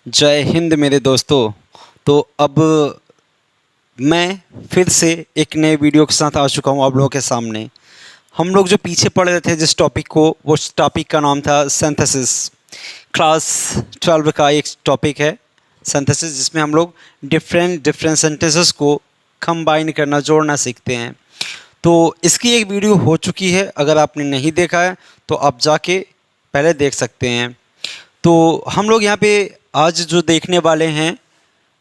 जय हिंद मेरे दोस्तों। तो अब मैं फिर से एक नए वीडियो के साथ आ चुका हूँ आप लोगों के सामने। हम लोग जो पीछे पढ़ रहे थे जिस टॉपिक को, वो टॉपिक का नाम था सिंथेसिस। क्लास 12 का एक टॉपिक है सिंथेसिस, जिसमें हम लोग डिफरेंट डिफरेंट सेंटेंसेस को कंबाइन करना, जोड़ना सीखते हैं। तो इसकी एक वीडियो हो चुकी है, अगर आपने नहीं देखा है तो आप जाके पहले देख सकते हैं। तो हम लोग यहाँ पे आज जो देखने वाले हैं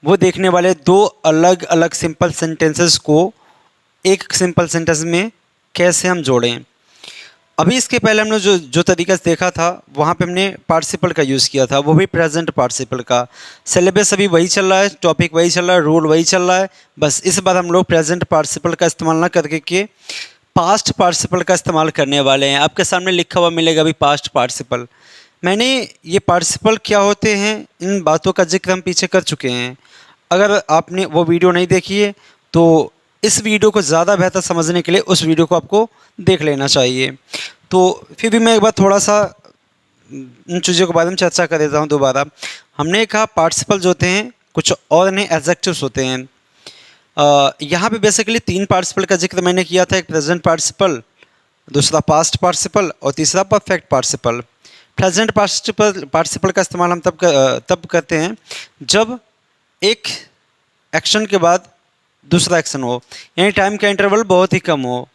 वो देखने वाले दो अलग अलग सिंपल सेंटेंसेस को एक सिंपल सेंटेंस में कैसे हम जोड़ें। अभी इसके पहले हमने जो जो तरीका देखा था वहाँ पे हमने पार्टिसिपल का यूज़ किया था, वो भी प्रेजेंट पार्टिसिपल का। सिलेबस अभी वही चल रहा है, टॉपिक वही चल रहा है, रूल वही चल रहा है। बस इस बार हम लोग प्रेजेंट पार्टिसिपल का इस्तेमाल ना करके के पास्ट पार्टिसिपल का इस्तेमाल करने वाले हैं। आपके सामने लिखा हुआ मिलेगा अभी पास्ट पार्टिसिपल। मैंने ये पार्टिसिपल क्या होते हैं इन बातों का जिक्र हम पीछे कर चुके हैं। अगर आपने वो वीडियो नहीं देखी है तो इस वीडियो को ज़्यादा बेहतर समझने के लिए उस वीडियो को आपको देख लेना चाहिए। तो फिर भी मैं एक बार थोड़ा सा इन चीज़ों के बारे में चर्चा कर देता हूँ दोबारा। हमने कहा पार्टिसिपल जो होते हैं कुछ और नए एडजेक्टिव्स होते हैं। यहाँ पे बेसिकली तीन पार्टिसिपल का जिक्र मैंने किया था, एक प्रेजेंट पार्टिसिपल, दूसरा पास्ट पार्टिसिपल और तीसरा परफेक्ट पार्टिसिपल। प्रेजेंट पार्टिसिपल का इस्तेमाल हम तब करते हैं जब एक एक्शन के बाद दूसरा एक्शन हो, यानी टाइम का इंटरवल बहुत ही कम हो,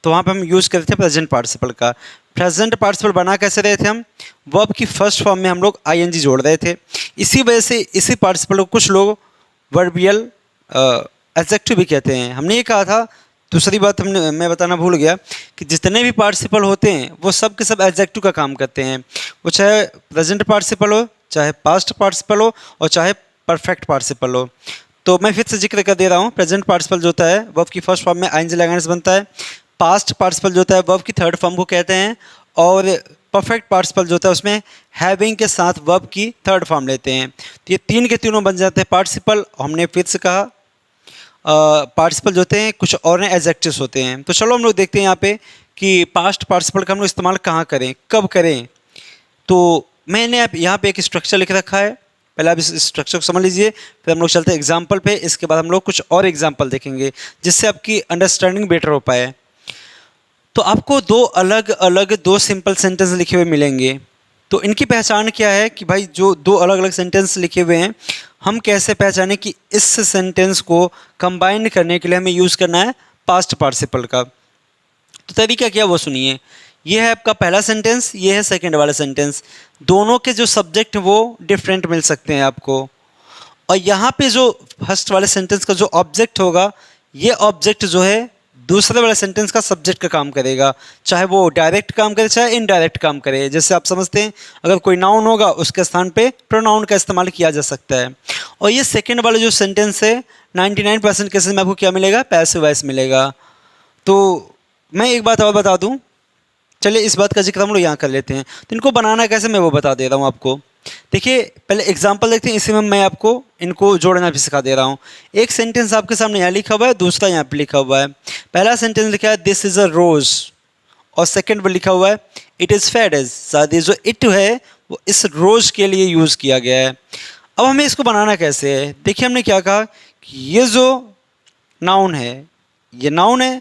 तो वहाँ पे हम यूज़ करते थे प्रेजेंट पार्टिसिपल का। प्रेजेंट पार्टिसिपल बना कैसे रहे थे हम, वर्ब की फर्स्ट फॉर्म में हम लोग आईएनजी जोड़ रहे थे। इसी वजह से इसी पार्टिसिपल को कुछ लोग वर्बियल एडजेक्टिव भी कहते हैं। हमने ये कहा था, दूसरी बात मैं बताना भूल गया कि जितने भी पार्टिसिपल होते हैं वो सब के सब एडजेक्टिव का काम करते हैं। वो चाहे प्रेजेंट पार्टिसिपल हो, चाहे पास्ट पार्टिसिपल हो और चाहे परफेक्ट पार्टिसिपल हो। तो मैं फिर से जिक्र कर दे रहा हूँ, प्रेजेंट पार्टिसिपल जो होता है वर्ब की फर्स्ट फॉर्म में आईएनजी लगाने से बनता है। पास्ट पार्टिसिपल जो होता है वर्ब की थर्ड फॉर्म को कहते हैं। और परफेक्ट पार्टिसिपल जो होता है उसमें हैविंग के साथ वर्ब की थर्ड फॉर्म लेते हैं। तो ये तीन के तीनों बन जाते हैं पार्टिसिपल। हमने फिर से कहा पार्टिसिपल जो होते हैं कुछ और नए एडजेक्टिव्स होते हैं। तो चलो हम लोग देखते हैं यहाँ पे कि पास्ट पार्टिसिपल का हम लोग इस्तेमाल कहाँ करें, कब करें। तो मैंने अब यहाँ पे एक स्ट्रक्चर लिख रखा है, पहले आप इस स्ट्रक्चर को समझ लीजिए, फिर हम लोग चलते हैं एग्जाम्पल पे। इसके बाद हम लोग कुछ और एग्जाम्पल देखेंगे जिससे आपकी अंडरस्टैंडिंग बेटर हो पाए। तो आपको दो अलग अलग दो सिंपल सेंटेंस लिखे हुए मिलेंगे। तो इनकी पहचान क्या है कि भाई जो दो अलग अलग सेंटेंस लिखे हुए हैं, हम कैसे पहचानें कि इस सेंटेंस को कंबाइन करने के लिए हमें यूज़ करना है पास्ट पार्टिसिपल का। तो तरीका क्या वो सुनिए। ये है आपका पहला सेंटेंस, ये है सेकंड वाला सेंटेंस। दोनों के जो सब्जेक्ट वो डिफरेंट मिल सकते हैं आपको। और यहाँ पे जो फर्स्ट वाले सेंटेंस का जो ऑब्जेक्ट होगा, ये ऑब्जेक्ट जो है दूसरे वाले सेंटेंस का सब्जेक्ट का काम करेगा, चाहे वो डायरेक्ट काम करे चाहे इनडायरेक्ट काम करे। जैसे आप समझते हैं अगर कोई नाउन होगा उसके स्थान पे प्रोनाउन का इस्तेमाल किया जा सकता है। और ये सेकंड वाला जो सेंटेंस है 99% केसेस में आपको क्या मिलेगा, पैसिव वॉइस मिलेगा। तो मैं एक बात और बता दूं, चलिए इस बात का जिक्र हम लोग यहाँ कर लेते हैं। तो इनको बनाना कैसे मैं वो बता दे रहा हूँ आपको। देखिए पहले एग्जाम्पल देखते हैं, इसी में मैं आपको इनको जोड़ना भी सिखा दे रहा हूँ। एक सेंटेंस आपके सामने यहाँ लिखा हुआ है, दूसरा यहाँ पे लिखा हुआ है। पहला सेंटेंस लिखा है दिस इज़ अ रोज, और सेकंड पर लिखा हुआ है इट इज़ फेड एज। शायद ये जो इट है वो इस रोज के लिए यूज़ किया गया है। अब हमें इसको बनाना कैसे है, देखिए हमने क्या कहा कि ये जो नाउन है, ये नाउन है,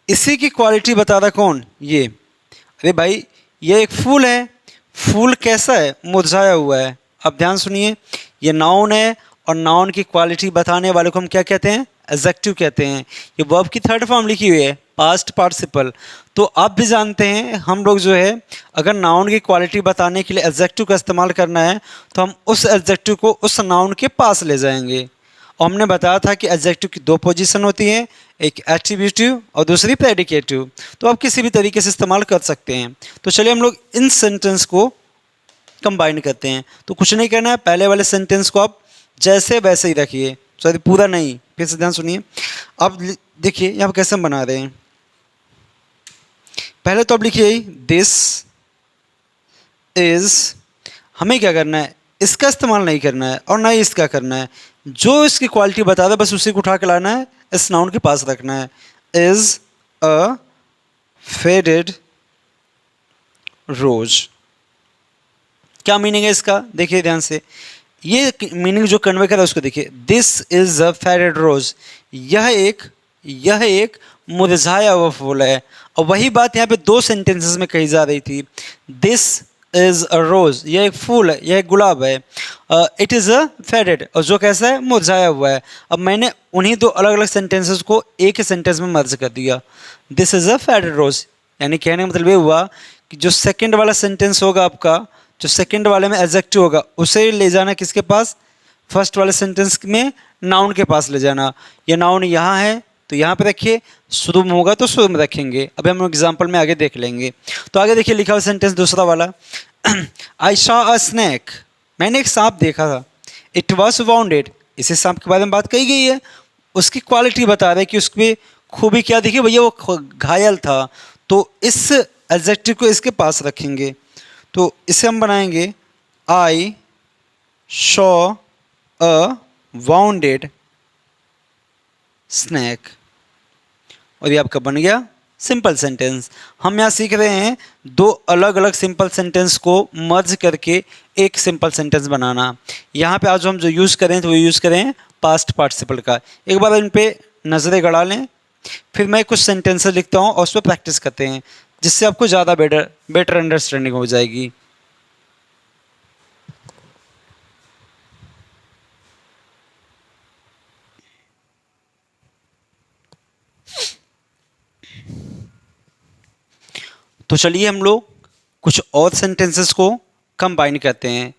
इसी की क्वालिटी बता रहा कौन, ये। अरे भाई ये एक फूल है, फूल कैसा है, मुरझाया हुआ है। अब ध्यान सुनिए, ये नाउन है और नाउन की क्वालिटी बताने वाले को हम क्या कहते हैं, एडजेक्टिव कहते हैं। ये वर्ब की थर्ड फॉर्म लिखी हुई है पास्ट पार्टिसिपल। तो आप भी जानते हैं हम लोग जो है अगर नाउन की क्वालिटी बताने के लिए एडजेक्टिव का इस्तेमाल करना है तो हम उस एडजेक्टिव को उस नाउन के पास ले जाएंगे। और हमने बताया था कि एडजेक्टिव की दो पोजीशन होती हैं, एक एट्रीब्यूटिव और दूसरी प्रेडिकेटिव। तो आप किसी भी तरीके से इस्तेमाल कर सकते हैं। तो चलिए हम लोग इन सेंटेंस को कंबाइन करते हैं। तो कुछ नहीं करना है, पहले वाले सेंटेंस को आप जैसे वैसे ही रखिए, सॉरी पूरा नहीं, फिर से ध्यान सुनिए। अब देखिए यहाँ पर कैसे हम बना रहे हैं। पहले तो आप लिखिए दिस इज, हमें क्या करना है, इसका इस्तेमाल नहीं करना है और ना ही इसका करना है। जो इसकी क्वालिटी बता रहा है बस उसी को उठा के लाना है, इस नाउन के पास रखना है। इज अ फेडेड रोज, क्या मीनिंग है इसका, देखिए ध्यान से। ये मीनिंग जो कन्वे कर रहा है उसको देखिए, दिस इज अ फेडेड रोज, यह एक मुरझाया हुआ फूल है। और वही बात यहाँ पे दो सेंटेंसेस में कही जा रही थी, दिस इज अ रोज, यह एक फूल है, यह एक गुलाब है, इट इज़ अ फेडेड, और जो कैसा है, मुरझाया हुआ है। अब मैंने उन्हीं दो अलग अलग सेंटेंसेस को एक ही सेंटेंस में मर्ज कर दिया, दिस इज़ अ फेडेड रोज। यानी कहने का मतलब ये हुआ कि जो सेकंड वाला सेंटेंस होगा आपका, जो सेकंड वाले में एडजेक्टिव होगा, उसे ले जाना किसके पास, फर्स्ट वाले सेंटेंस में नाउन के पास ले जाना। ये नाउन यहाँ है तो यहाँ पे रखिए, शुरू में होगा तो शुरू में रखेंगे। अभी हम एग्जाम्पल में आगे देख लेंगे। तो आगे देखिए लिखा हुआ सेंटेंस दूसरा वाला, आई शॉ अ स्नैक, मैंने एक सांप देखा था, इट वॉज वाउंडेड, इसी सांप के बारे में बात कही गई है, उसकी क्वालिटी बता रहे हैं कि उसकी खूबी क्या दिखी भैया, वो घायल था। तो इस एडजेक्टिव को इसके पास रखेंगे, तो इसे हम बनाएंगे आई शॉ अ वाउंडेड स्नैक, और ये आपका बन गया सिंपल सेंटेंस। हम यहाँ सीख रहे हैं दो अलग अलग सिंपल सेंटेंस को मर्ज करके एक सिंपल सेंटेंस बनाना। यहाँ पे आज हम जो यूज़ करें तो वो यूज़ करें पास्ट पार्टिसिपल का। एक बार इन पे नज़रें गड़ा लें, फिर मैं कुछ सेंटेंसेस लिखता हूँ और उस पर प्रैक्टिस करते हैं, जिससे आपको ज़्यादा बेटर अंडरस्टैंडिंग हो जाएगी। तो चलिए हम लोग कुछ और सेंटेंसेस को कंबाइन करते हैं,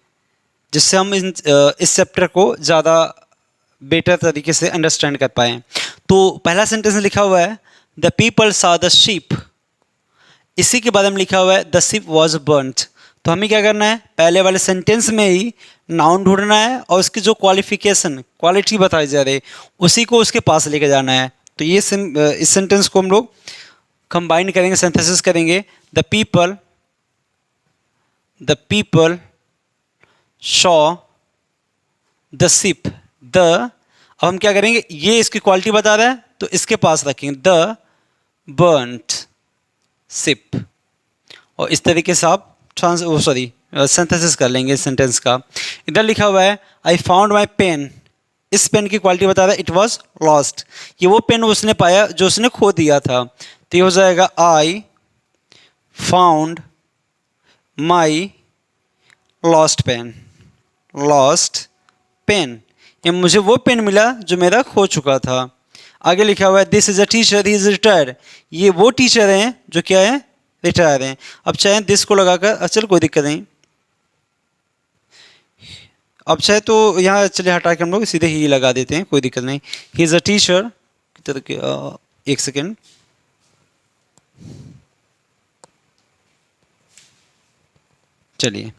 जिससे हम इस चैप्टर को ज़्यादा बेटर तरीके से अंडरस्टैंड कर पाएँ। तो पहला सेंटेंस लिखा हुआ है द पीपल सा द शीप, इसी के बाद में लिखा हुआ है द शिप वॉज बर्न्ट। तो हमें क्या करना है, पहले वाले सेंटेंस में ही नाउन ढूंढना है और उसकी जो क्वालिटी बताई जा रही है उसी को उसके पास लेके जाना है। तो ये इस सेंटेंस को हम लोग कंबाइन करेंगे, सिंथेसिस करेंगे, the people Shaw the ship, the, अब हम क्या करेंगे, ये इसकी क्वालिटी बता रहा है तो इसके पास रखेंगे द बर्न्ट शिप, और इस तरीके से आप सिंथेसिस कर लेंगे इस सेंटेंस का। इधर लिखा हुआ है आई फाउंड माई पेन, इस पेन की क्वालिटी बता रहा है इट वॉज लॉस्ट, ये वो पेन उसने पाया जो उसने खो दिया था। तो ये हो जाएगा I found my lost pen, ये मुझे वो पेन मिला जो मेरा खो चुका था। आगे लिखा हुआ है this is a teacher he is retired, ये वो टीचर हैं जो क्या है, रिटायर हैं। अब चाहे दिस को लगाकर, चल कोई दिक्कत नहीं, अब चाहे तो यहाँ चलिए हटा के हम लोग सीधे ही लगा देते हैं, कोई दिक्कत नहीं। ही इज अ टीचर, एक सेकेंड, चलिए,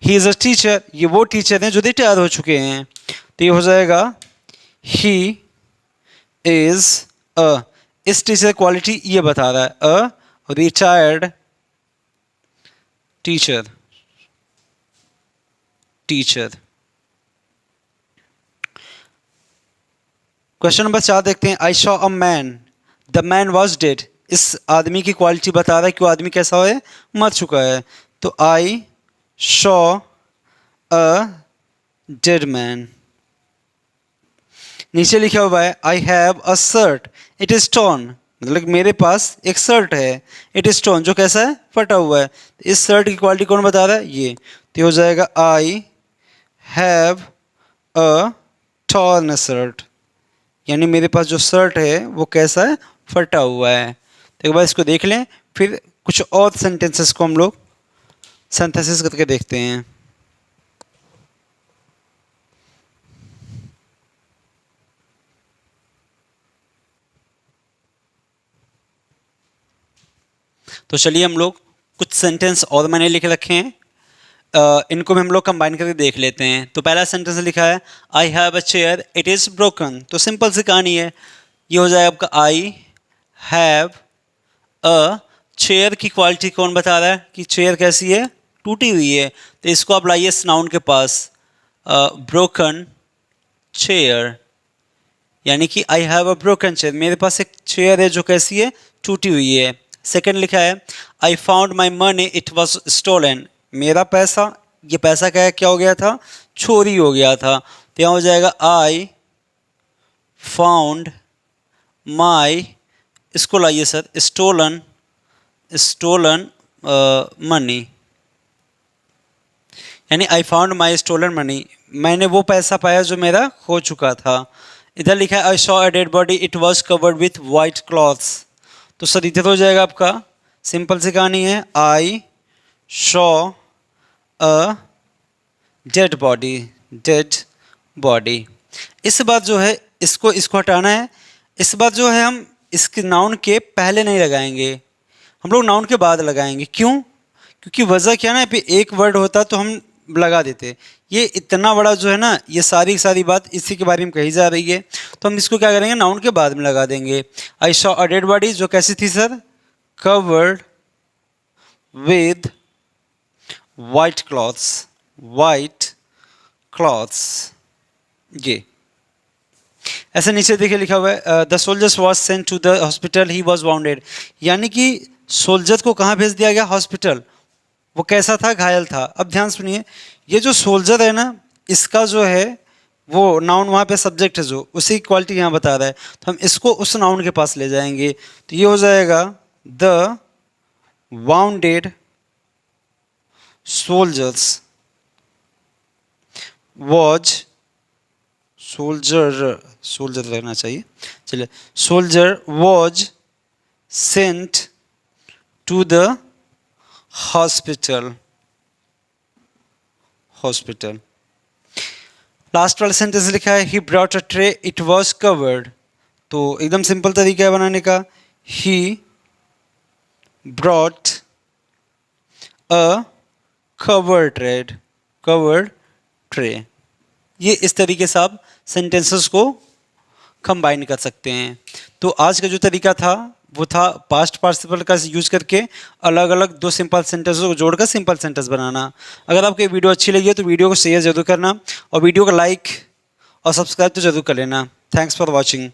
ही इज अ टीचर, ये वो टीचर हैं जो रिटायर हो चुके हैं। तो ये हो जाएगा ही इज अ, इस टीचर क्वालिटी ये बता रहा है a retired teacher. Question number 4 देखते हैं, I saw a man, the man was dead, इस आदमी की क्वालिटी बता रहा है कि वो आदमी कैसा है, मर चुका है। तो आई शॉ अ डेड मैन। नीचे लिखा हुआ है I have a shirt it is torn, मतलब मेरे पास एक शर्ट है, इट इज टॉर्न, जो कैसा है, फटा हुआ है। तो इस शर्ट की क्वालिटी कौन बता रहा है, ये। तो हो जाएगा I have a torn shirt, यानी मेरे पास जो शर्ट है वो कैसा है, फटा हुआ है। तो एक बार इसको देख लें, फिर कुछ और सेंटेंसेस को हम लोग सिंथेसिस करके देखते हैं। तो चलिए हम लोग कुछ सेंटेंस और मैंने लिख रखे हैं, इनको भी हम लोग कंबाइन करके देख लेते हैं। तो पहला सेंटेंस लिखा है I have a chair it is broken, तो सिंपल सी कहानी है, ये हो जाएगा आपका आई हैव अ चेयर की क्वालिटी कौन बता रहा है कि चेयर कैसी है, टूटी हुई है। तो इसको आप लाइए इस नाउन के पास, ब्रोकन चेयर, यानी कि I have a broken chair, मेरे पास एक चेयर है जो कैसी है, टूटी हुई है। सेकंड लिखा है I found my money it was stolen, मेरा पैसा, ये पैसा क्या हो गया था, चोरी हो गया था। तो यहाँ हो जाएगा आई फाउंड माई, इसको लाइए सर, स्टोलन मनी, यानी I found my stolen money, मैंने वो पैसा पाया जो मेरा खो चुका था। इधर लिखा है आई saw a dead body it was covered with white clothes. तो सर इधर हो जाएगा आपका सिंपल सी कहानी है, आई सॉ अ डेड बॉडी। इस बात जो है इसको हटाना है। इस बात जो है हम इसके नाउन के पहले नहीं लगाएंगे, हम लोग नाउन के बाद लगाएंगे। क्यों? क्योंकि वजह क्या ना, यहाँ पे एक वर्ड होता तो हम लगा देते। ये इतना बड़ा जो है ना, ये सारी बात इसी के बारे में कही जा रही है, तो हम इसको क्या करेंगे, नाउन के बाद में लगा देंगे। I saw a dead body जो कैसी थी sir, covered with white cloths. ये ऐसे नीचे देखिए लिखा हुआ है the soldiers was sent to the hospital he was wounded, यानी कि सोल्जर को कहाँ भेज दिया गया, हॉस्पिटल। वो कैसा था, घायल था। अब ध्यान सुनिए, ये जो सोल्जर है ना, इसका जो है वो नाउन वहाँ पे सब्जेक्ट है, जो उसी की क्वालिटी यहाँ बता रहा है, तो हम इसको उस नाउन के पास ले जाएंगे। तो ये हो जाएगा the wounded soldiers was, soldier रहना चाहिए, चलिए, soldier was sent to the hospital. Last वाला सेंटेंस लिखा है he brought a tray it was covered. तो एकदम सिंपल तरीका है बनाने का, he brought a covered tray. ये इस तरीके से आप सेंटेंसेस को कंबाइन कर सकते हैं। तो आज का जो तरीका था वो था पास्ट पार्टिसिपल का यूज करके अलग अलग दो सिंपल सेंटेंसेस को जोड़कर सिंपल सेंटेंस बनाना। अगर आपको ये वीडियो अच्छी लगी है तो वीडियो को शेयर जरूर करना और वीडियो को लाइक और सब्सक्राइब तो जरूर कर लेना। Thanks for watching.